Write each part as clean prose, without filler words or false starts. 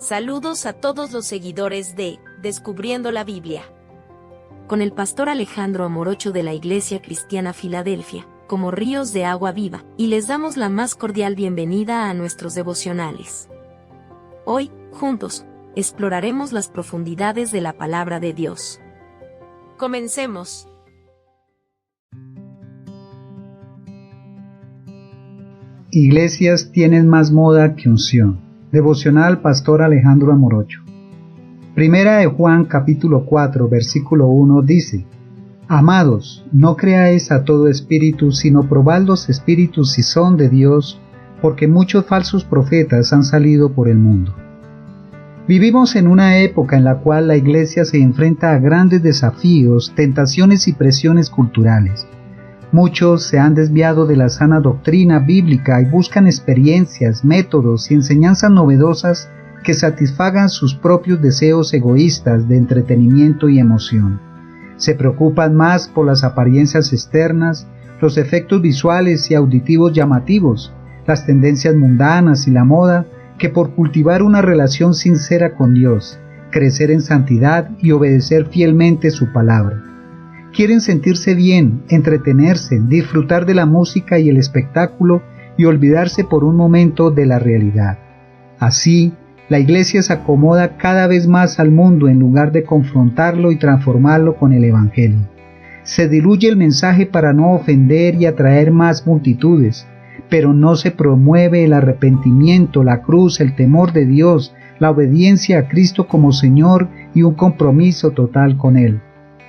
Saludos a todos los seguidores de Descubriendo la Biblia. Con el pastor Alejandro Amorocho de la Iglesia Cristiana Filadelfia, como ríos de agua viva, y les damos la más cordial bienvenida a nuestros devocionales. Hoy, juntos, exploraremos las profundidades de la palabra de Dios. Comencemos. Iglesias tienen más moda que unción. Devocional Pastor Alejandro Amorocho. Primera de Juan capítulo 4 versículo 1 dice: Amados, no creáis a todo espíritu, sino probad los espíritus si son de Dios, porque muchos falsos profetas han salido por el mundo. Vivimos en una época en la cual la iglesia se enfrenta a grandes desafíos, tentaciones y presiones culturales. Muchos se han desviado de la sana doctrina bíblica y buscan experiencias, métodos y enseñanzas novedosas que satisfagan sus propios deseos egoístas de entretenimiento y emoción. Se preocupan más por las apariencias externas, los efectos visuales y auditivos llamativos, las tendencias mundanas y la moda, que por cultivar una relación sincera con Dios, crecer en santidad y obedecer fielmente su palabra. Quieren sentirse bien, entretenerse, disfrutar de la música y el espectáculo y olvidarse por un momento de la realidad. Así, la iglesia se acomoda cada vez más al mundo en lugar de confrontarlo y transformarlo con el Evangelio. Se diluye el mensaje para no ofender y atraer más multitudes, pero no se promueve el arrepentimiento, la cruz, el temor de Dios, la obediencia a Cristo como Señor y un compromiso total con Él.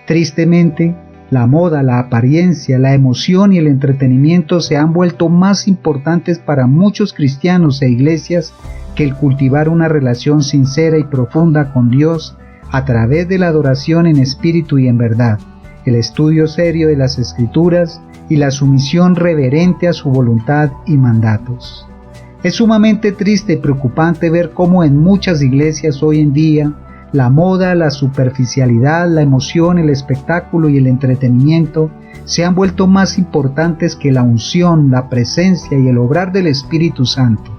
Tristemente, la moda, la apariencia, la emoción y el entretenimiento se han vuelto más importantes para muchos cristianos e iglesias que el cultivar una relación sincera y profunda con Dios a través de la adoración en espíritu y en verdad, el estudio serio de las Escrituras y la sumisión reverente a su voluntad y mandatos. Es sumamente triste y preocupante ver cómo en muchas iglesias hoy en día la moda, la superficialidad, la emoción, el espectáculo y el entretenimiento se han vuelto más importantes que la unción, la presencia y el obrar del Espíritu Santo.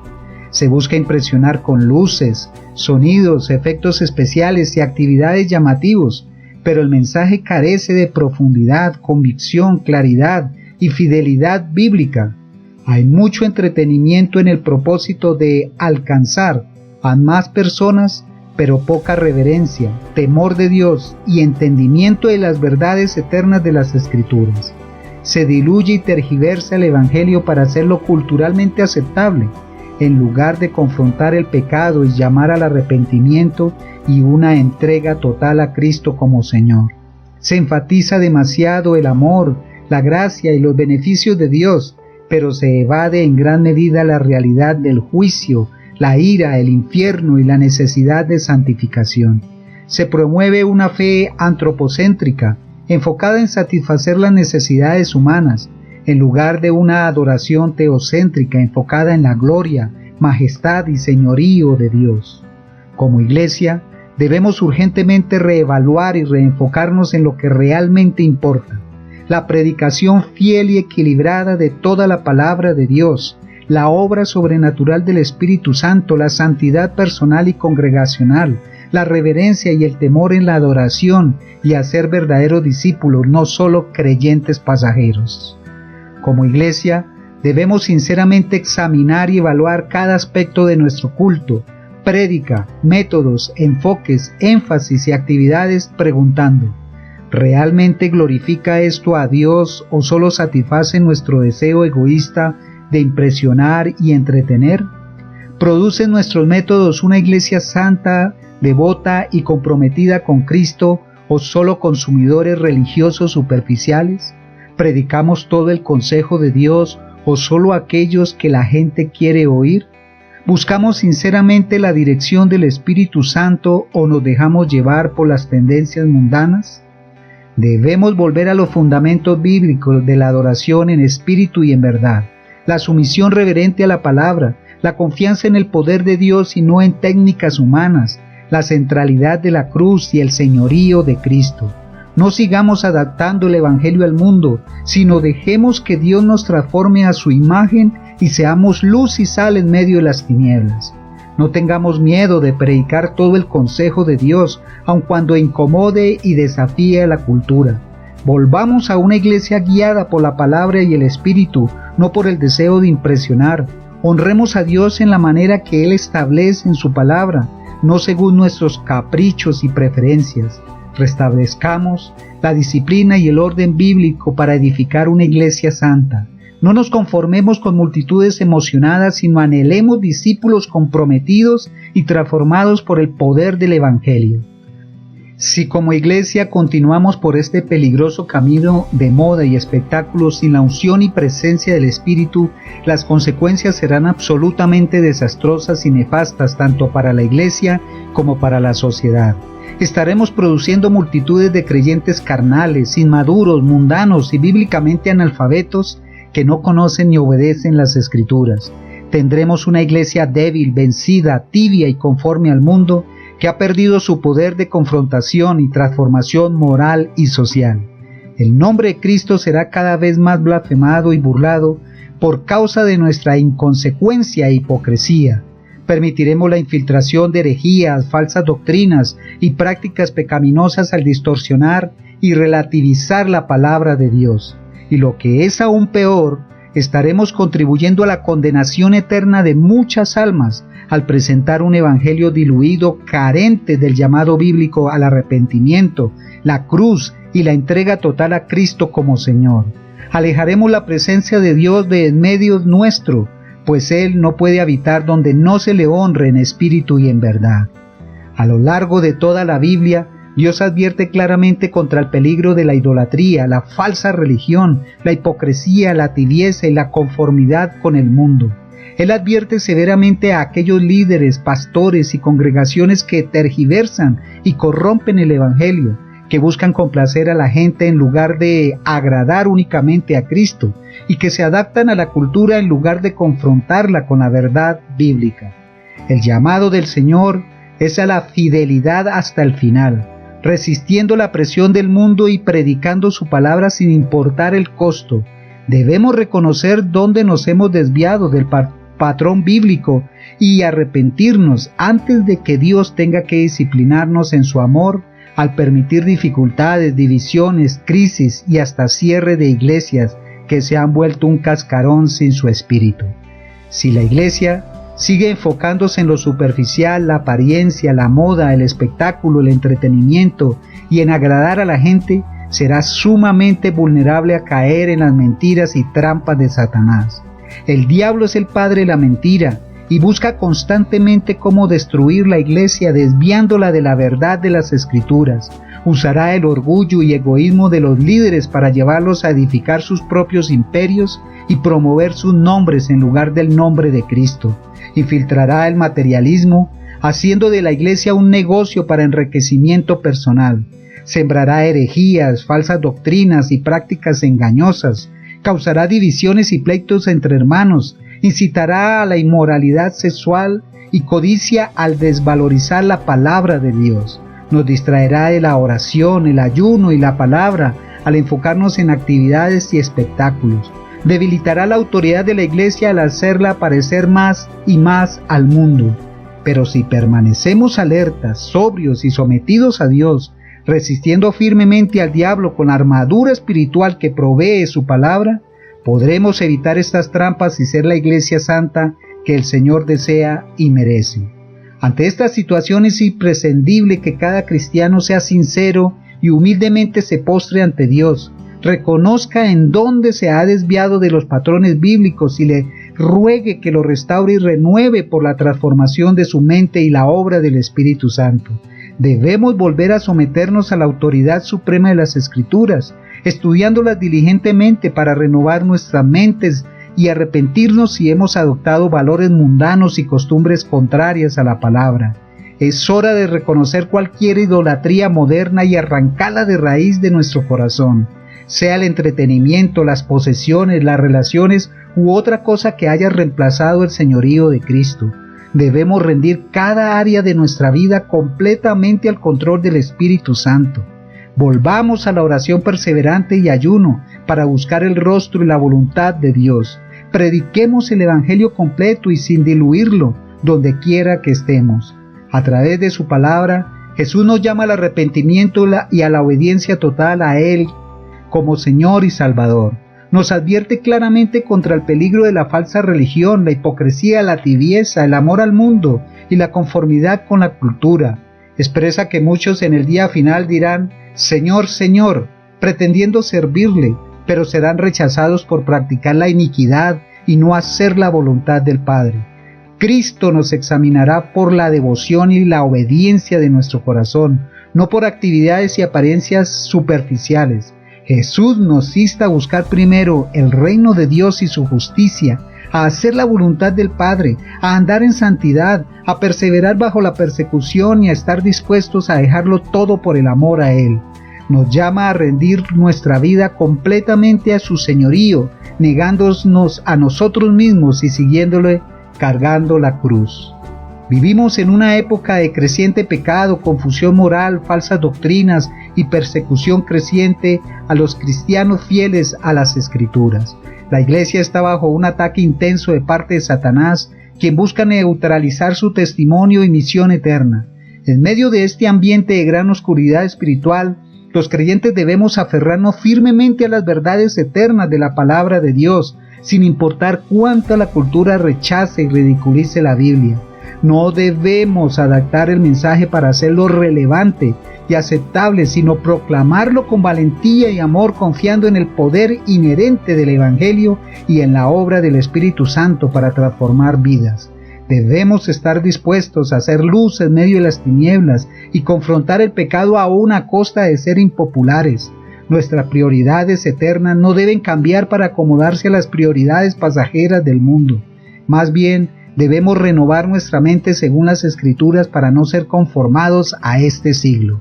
Se busca impresionar con luces, sonidos, efectos especiales y actividades llamativos, pero el mensaje carece de profundidad, convicción, claridad y fidelidad bíblica. Hay mucho entretenimiento en el propósito de alcanzar a más personas, pero poca reverencia, temor de Dios y entendimiento de las verdades eternas de las Escrituras. Se diluye y tergiversa el Evangelio para hacerlo culturalmente aceptable, en lugar de confrontar el pecado y llamar al arrepentimiento y una entrega total a Cristo como Señor. Se enfatiza demasiado el amor, la gracia y los beneficios de Dios, pero se evade en gran medida la realidad del juicio, la ira, el infierno y la necesidad de santificación. Se promueve una fe antropocéntrica, enfocada en satisfacer las necesidades humanas, en lugar de una adoración teocéntrica enfocada en la gloria, majestad y señorío de Dios. Como iglesia, debemos urgentemente reevaluar y reenfocarnos en lo que realmente importa: la predicación fiel y equilibrada de toda la palabra de Dios, la obra sobrenatural del Espíritu Santo, la santidad personal y congregacional, la reverencia y el temor en la adoración y a ser verdaderos discípulos, no solo creyentes pasajeros. Como iglesia, debemos sinceramente examinar y evaluar cada aspecto de nuestro culto, prédica, métodos, enfoques, énfasis y actividades, preguntando: ¿realmente glorifica esto a Dios o solo satisface nuestro deseo egoísta de impresionar y entretener? ¿Producen nuestros métodos una iglesia santa, devota y comprometida con Cristo o solo consumidores religiosos superficiales? ¿Predicamos todo el consejo de Dios o solo aquellos que la gente quiere oír? ¿Buscamos sinceramente la dirección del Espíritu Santo o nos dejamos llevar por las tendencias mundanas? Debemos volver a los fundamentos bíblicos de la adoración en espíritu y en verdad, la sumisión reverente a la palabra, la confianza en el poder de Dios y no en técnicas humanas, la centralidad de la cruz y el señorío de Cristo. No sigamos adaptando el Evangelio al mundo, sino dejemos que Dios nos transforme a su imagen y seamos luz y sal en medio de las tinieblas. No tengamos miedo de predicar todo el consejo de Dios, aun cuando incomode y desafíe a la cultura. Volvamos a una iglesia guiada por la palabra y el Espíritu, no por el deseo de impresionar. Honremos a Dios en la manera que Él establece en su palabra, no según nuestros caprichos y preferencias. Restablezcamos la disciplina y el orden bíblico para edificar una iglesia santa. No nos conformemos con multitudes emocionadas, sino anhelemos discípulos comprometidos y transformados por el poder del Evangelio. Si como iglesia continuamos por este peligroso camino de moda y espectáculos sin la unción y presencia del Espíritu, las consecuencias serán absolutamente desastrosas y nefastas tanto para la iglesia como para la sociedad. Estaremos produciendo multitudes de creyentes carnales, inmaduros, mundanos y bíblicamente analfabetos que no conocen ni obedecen las Escrituras. Tendremos una iglesia débil, vencida, tibia y conforme al mundo, que ha perdido su poder de confrontación y transformación moral y social. El nombre de Cristo será cada vez más blasfemado y burlado por causa de nuestra inconsecuencia e hipocresía. Permitiremos la infiltración de herejías, falsas doctrinas y prácticas pecaminosas al distorsionar y relativizar la palabra de Dios. Y lo que es aún peor, estaremos contribuyendo a la condenación eterna de muchas almas al presentar un evangelio diluido, carente del llamado bíblico al arrepentimiento, la cruz y la entrega total a Cristo como Señor. Alejaremos la presencia de Dios de en medio nuestro, pues Él no puede habitar donde no se le honre en espíritu y en verdad. A lo largo de toda la Biblia, Dios advierte claramente contra el peligro de la idolatría, la falsa religión, la hipocresía, la tibieza y la conformidad con el mundo. Él advierte severamente a aquellos líderes, pastores y congregaciones que tergiversan y corrompen el Evangelio, que buscan complacer a la gente en lugar de agradar únicamente a Cristo, y que se adaptan a la cultura en lugar de confrontarla con la verdad bíblica. El llamado del Señor es a la fidelidad hasta el final, resistiendo la presión del mundo y predicando su palabra sin importar el costo. Debemos reconocer dónde nos hemos desviado del patrón bíblico y arrepentirnos antes de que Dios tenga que disciplinarnos en su amor al permitir dificultades, divisiones, crisis y hasta cierre de iglesias que se han vuelto un cascarón sin su espíritu. Si la iglesia sigue enfocándose en lo superficial, la apariencia, la moda, el espectáculo, el entretenimiento y en agradar a la gente, será sumamente vulnerable a caer en las mentiras y trampas de Satanás. El diablo es el padre de la mentira y busca constantemente cómo destruir la iglesia desviándola de la verdad de las Escrituras. Usará el orgullo y egoísmo de los líderes para llevarlos a edificar sus propios imperios y promover sus nombres en lugar del nombre de Cristo. Infiltrará el materialismo, haciendo de la iglesia un negocio para enriquecimiento personal. Sembrará herejías, falsas doctrinas y prácticas engañosas. Causará divisiones y pleitos entre hermanos. Incitará a la inmoralidad sexual y codicia al desvalorizar la palabra de Dios. Nos distraerá de la oración, el ayuno y la palabra al enfocarnos en actividades y espectáculos. Debilitará la autoridad de la iglesia al hacerla parecer más y más al mundo. Pero si permanecemos alertas, sobrios y sometidos a Dios, resistiendo firmemente al diablo con la armadura espiritual que provee su palabra, podremos evitar estas trampas y ser la iglesia santa que el Señor desea y merece. Ante esta situación es imprescindible que cada cristiano sea sincero y humildemente se postre ante Dios, reconozca en dónde se ha desviado de los patrones bíblicos y le ruegue que lo restaure y renueve por la transformación de su mente y la obra del Espíritu Santo. Debemos volver a someternos a la autoridad suprema de las Escrituras, estudiándolas diligentemente para renovar nuestras mentes y arrepentirnos si hemos adoptado valores mundanos y costumbres contrarias a la palabra. Es hora de reconocer cualquier idolatría moderna y arrancarla de raíz de nuestro corazón, sea el entretenimiento, las posesiones, las relaciones u otra cosa que haya reemplazado el señorío de Cristo. Debemos rendir cada área de nuestra vida completamente al control del Espíritu Santo. Volvamos a la oración perseverante y ayuno para buscar el rostro y la voluntad de Dios. Prediquemos el Evangelio completo y sin diluirlo, donde quiera que estemos. A través de su palabra, Jesús nos llama al arrepentimiento y a la obediencia total a Él como Señor y Salvador. Nos advierte claramente contra el peligro de la falsa religión, la hipocresía, la tibieza, el amor al mundo y la conformidad con la cultura. Expresa que muchos en el día final dirán, Señor, Señor, pretendiendo servirle, pero serán rechazados por practicar la iniquidad y no hacer la voluntad del Padre. Cristo nos examinará por la devoción y la obediencia de nuestro corazón, no por actividades y apariencias superficiales. Jesús nos insta a buscar primero el reino de Dios y su justicia, a hacer la voluntad del Padre, a andar en santidad, a perseverar bajo la persecución y a estar dispuestos a dejarlo todo por el amor a Él. Nos llama a rendir nuestra vida completamente a su señorío, negándonos a nosotros mismos y siguiéndole cargando la cruz. Vivimos en una época de creciente pecado, confusión moral, falsas doctrinas y persecución creciente a los cristianos fieles a las Escrituras. La Iglesia está bajo un ataque intenso de parte de Satanás, quien busca neutralizar su testimonio y misión eterna. En medio de este ambiente de gran oscuridad espiritual, los creyentes debemos aferrarnos firmemente a las verdades eternas de la palabra de Dios, sin importar cuánto la cultura rechace y ridiculice la Biblia. No debemos adaptar el mensaje para hacerlo relevante y aceptable, sino proclamarlo con valentía y amor, confiando en el poder inherente del Evangelio y en la obra del Espíritu Santo para transformar vidas. Debemos estar dispuestos a hacer luz en medio de las tinieblas y confrontar el pecado aún a costa de ser impopulares. Nuestras prioridades eternas no deben cambiar para acomodarse a las prioridades pasajeras del mundo. Más bien, debemos renovar nuestra mente según las Escrituras para no ser conformados a este siglo.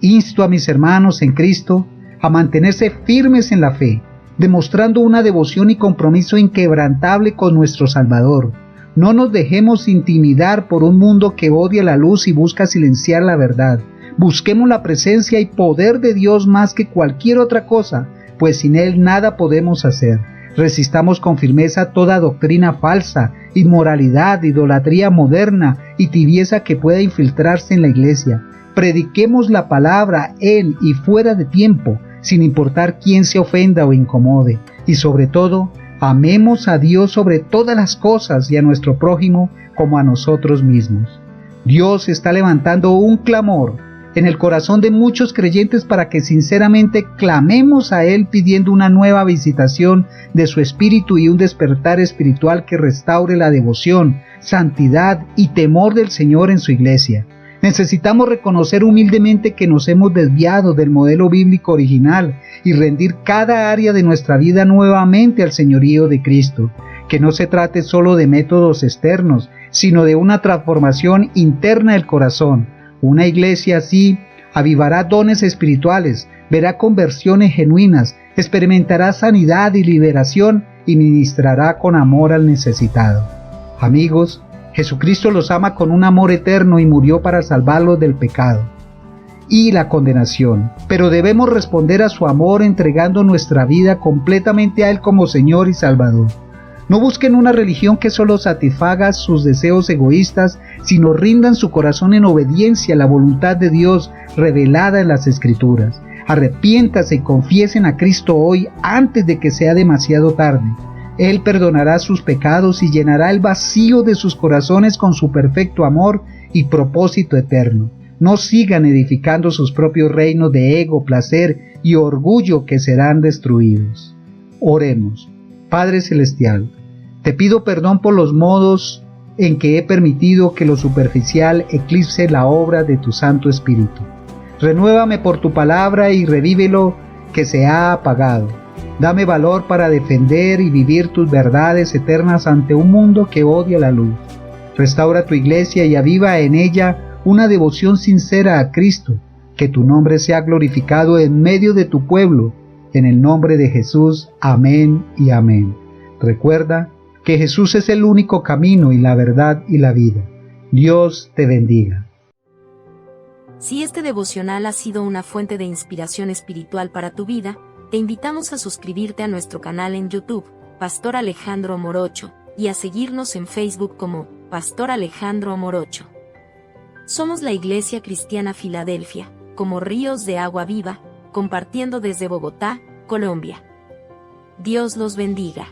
Insto a mis hermanos en Cristo a mantenerse firmes en la fe, demostrando una devoción y compromiso inquebrantable con nuestro Salvador. No nos dejemos intimidar por un mundo que odia la luz y busca silenciar la verdad. Busquemos la presencia y poder de Dios más que cualquier otra cosa, pues sin Él nada podemos hacer. Resistamos con firmeza toda doctrina falsa, inmoralidad, idolatría moderna y tibieza que pueda infiltrarse en la Iglesia. Prediquemos la palabra en y fuera de tiempo, sin importar quién se ofenda o incomode. Y sobre todo, amemos a Dios sobre todas las cosas y a nuestro prójimo como a nosotros mismos. Dios está levantando un clamor en el corazón de muchos creyentes para que sinceramente clamemos a Él pidiendo una nueva visitación de su espíritu y un despertar espiritual que restaure la devoción, santidad y temor del Señor en su iglesia. Necesitamos reconocer humildemente que nos hemos desviado del modelo bíblico original y rendir cada área de nuestra vida nuevamente al señorío de Cristo. Que no se trate solo de métodos externos, sino de una transformación interna del corazón. Una iglesia así avivará dones espirituales, verá conversiones genuinas, experimentará sanidad y liberación y ministrará con amor al necesitado. Amigos, Jesucristo los ama con un amor eterno y murió para salvarlos del pecado y la condenación, pero debemos responder a su amor entregando nuestra vida completamente a Él como Señor y Salvador. No busquen una religión que solo satisfaga sus deseos egoístas, sino rindan su corazón en obediencia a la voluntad de Dios revelada en las Escrituras. Arrepiéntase y confiesen a Cristo hoy antes de que sea demasiado tarde. Él perdonará sus pecados y llenará el vacío de sus corazones con su perfecto amor y propósito eterno. No sigan edificando sus propios reinos de ego, placer y orgullo que serán destruidos. Oremos. Padre Celestial, te pido perdón por los modos en que he permitido que lo superficial eclipse la obra de tu Santo Espíritu. Renuévame por tu palabra y revive lo que se ha apagado. Dame valor para defender y vivir tus verdades eternas ante un mundo que odia la luz. Restaura tu iglesia y aviva en ella una devoción sincera a Cristo. Que tu nombre sea glorificado en medio de tu pueblo. En el nombre de Jesús, amén y amén. Recuerda que Jesús es el único camino y la verdad y la vida. Dios te bendiga. Si este devocional ha sido una fuente de inspiración espiritual para tu vida, te invitamos a suscribirte a nuestro canal en YouTube, Pastor Alejandro Morocho, y a seguirnos en Facebook como Pastor Alejandro Morocho. Somos la Iglesia Cristiana Filadelfia, como ríos de agua viva, compartiendo desde Bogotá, Colombia. Dios los bendiga.